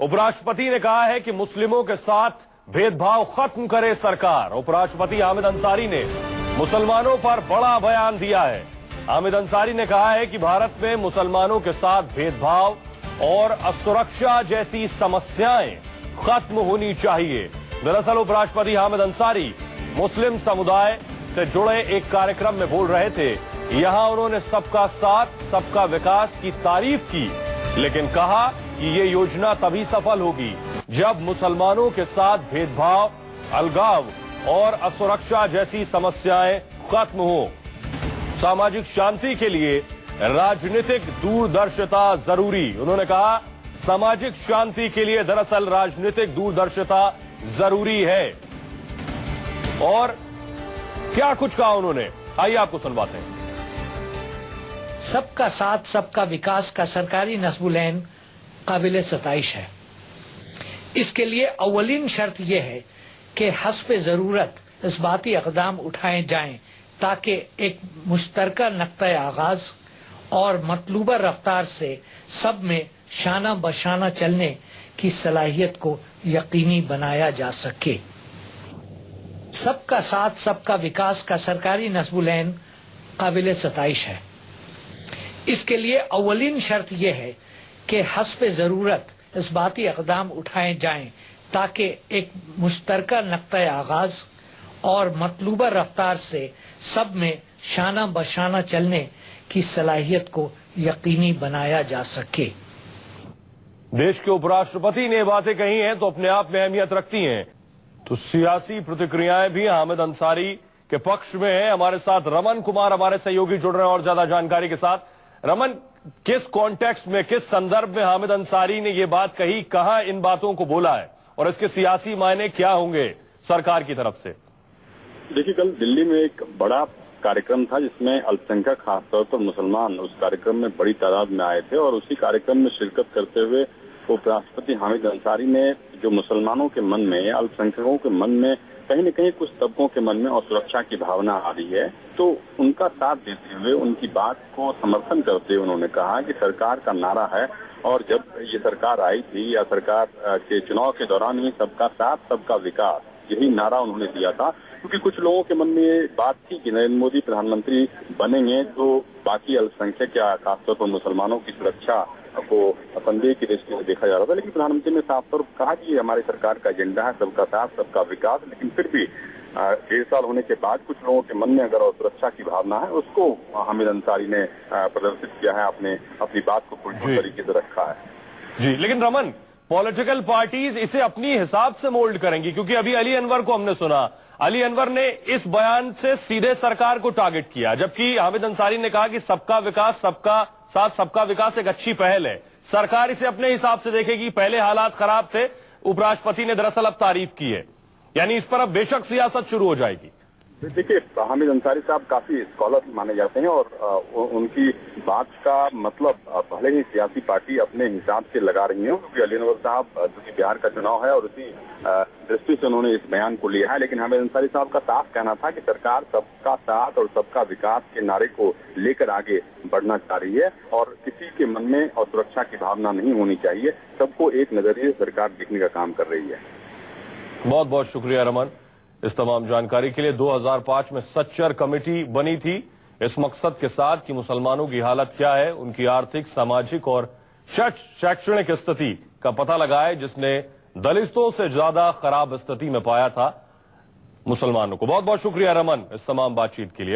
उपराष्ट्रपति ने कहा है कि मुस्लिमों के साथ भेदभाव खत्म करे सरकार। उपराष्ट्रपति हामिद अंसारी ने मुसलमानों पर बड़ा बयान दिया है। हामिद अंसारी ने कहा है कि भारत में मुसलमानों के साथ भेदभाव और असुरक्षा जैसी समस्याएं खत्म होनी चाहिए। दरअसल उपराष्ट्रपति हामिद अंसारी मुस्लिम समुदाय से जुड़े एक कार्यक्रम में बोल रहे थे। यहां उन्होंने सबका साथ सबका विकास की तारीफ की, लेकिन कहा कि ये योजना तभी सफल होगी जब मुसलमानों के साथ भेदभाव, अलगाव और असुरक्षा जैसी समस्याएं खत्म हो। सामाजिक शांति के लिए राजनीतिक दूरदर्शिता जरूरी। उन्होंने कहा सामाजिक शांति के लिए दरअसल राजनीतिक दूरदर्शिता जरूरी है। और क्या कुछ कहा उन्होंने, आइए आपको सुनवाते हैं। सबका साथ सबका विकास का सरकारी नस्बुलैन काबिल सताइश है। इसके लिए अव्वलीन शर्त यह है कि हस्ब जरूरत इस्बाती इक़दाम उठाए जाएं ताकि एक मुश्तरका नक्ता आगाज और मतलूबा रफ्तार से सब में शाना बशाना चलने की सलाहियत को यकीनी बनाया जा सके। सबका साथ सबका विकास का सरकारी नस्बुलैन काबिल सताइश है। इसके लिए अव्वलीन शर्त यह है कि हस्ब जरूरत इस्बाती इक़दाम उठाए जाएं ताकि एक मुश्तरका नक्ता आगाज और मतलूबा रफ्तार से सब में शाना बशाना चलने की सलाहियत को यकीनी बनाया जा सके। देश के उपराष्ट्रपति ने बातें कही हैं तो अपने आप में अहमियत रखती हैं। तो सियासी प्रतिक्रियाएं भी हामिद अंसारी के पक्ष में है। हमारे साथ रमन कुमार हमारे सहयोगी जुड़ रहे हैं और ज्यादा जानकारी के साथ। रमन, किस कॉन्टेक्स्ट में, किस संदर्भ में हामिद अंसारी ने यह बात कही, कहां इन बातों को बोला है और इसके सियासी मायने क्या होंगे सरकार की तरफ से? देखिए, कल दिल्ली में एक बड़ा कार्यक्रम था जिसमें अल्पसंख्यक खासतौर पर मुसलमान उस कार्यक्रम में बड़ी तादाद में आए थे और उसी कार्यक्रम में शिरकत करते हुए उपराष्ट्रपति हामिद अंसारी ने जो मुसलमानों के मन में, अल्पसंख्यकों के मन में, कहीं न कहीं कुछ तबकों के मन में असुरक्षा की भावना आ रही है, तो उनका साथ देते हुए, उनकी बात को समर्थन करते हुए उन्होंने कहा कि सरकार का नारा है और जब ये सरकार आई थी या सरकार के चुनाव के दौरान ही सबका साथ सबका विकास, यही नारा उन्होंने दिया था। क्योंकि कुछ लोगों के मन में ये बात थी कि नरेंद्र मोदी प्रधानमंत्री बनेंगे तो बाकी अल्पसंख्यक या खासतौर पर मुसलमानों की सुरक्षा को संदेह की दृष्टि से देखा जा रहा था। लेकिन प्रधानमंत्री ने साफ तौर पर कहा कि ये हमारी सरकार का एजेंडा है, सबका साथ सबका विकास। लेकिन फिर भी 1.5 साल होने के बाद कुछ लोगों के मन में अगर सुरक्षा की भावना है, उसको हामिद अंसारी ने प्रदर्शित किया है, अपनी बात को पूरी तरीके से रखा है। जी, लेकिन रमन, पॉलिटिकल पार्टीज इसे अपनी हिसाब से मोल्ड करेंगी, क्योंकि अभी अली अनवर को हमने सुना, अली अनवर ने इस बयान से सीधे सरकार को टारगेट किया, जबकि हामिद अंसारी ने कहा कि सबका विकास, सबका साथ सबका विकास एक अच्छी पहल है। सरकार इसे अपने हिसाब से देखेगी। पहले हालात खराब थे, उपराष्ट्रपति ने दरअसल अब तारीफ की है, यानी इस पर अब बेशक सियासत शुरू हो जाएगी। देखिए, हामिद अंसारी साहब काफी स्कॉलर माने जाते हैं और उनकी बात का मतलब भले ही सियासी पार्टी अपने हिसाब से लगा रही है, क्योंकि अली अनवर साहब क्योंकि बिहार का चुनाव है और उसी दृष्टि से उन्होंने इस बयान को लिया है। लेकिन हामिद अंसारी साहब का साफ कहना था कि सरकार सबका साथ और सबका विकास के नारे को लेकर आगे बढ़ना चाह रही है और किसी के मन में असुरक्षा की भावना नहीं होनी चाहिए। सबको एक नजरिए से सरकार देखने का काम कर रही है। बहुत बहुत शुक्रिया रमन इस तमाम जानकारी के लिए। 2005 में सच्चर कमेटी बनी थी इस मकसद के साथ कि मुसलमानों की हालत क्या है, उनकी आर्थिक, सामाजिक और शैक्षणिक स्थिति का पता लगाए, जिसने दलितों से ज्यादा खराब स्थिति में पाया था मुसलमानों को। बहुत बहुत शुक्रिया रमन इस तमाम बातचीत के लिए।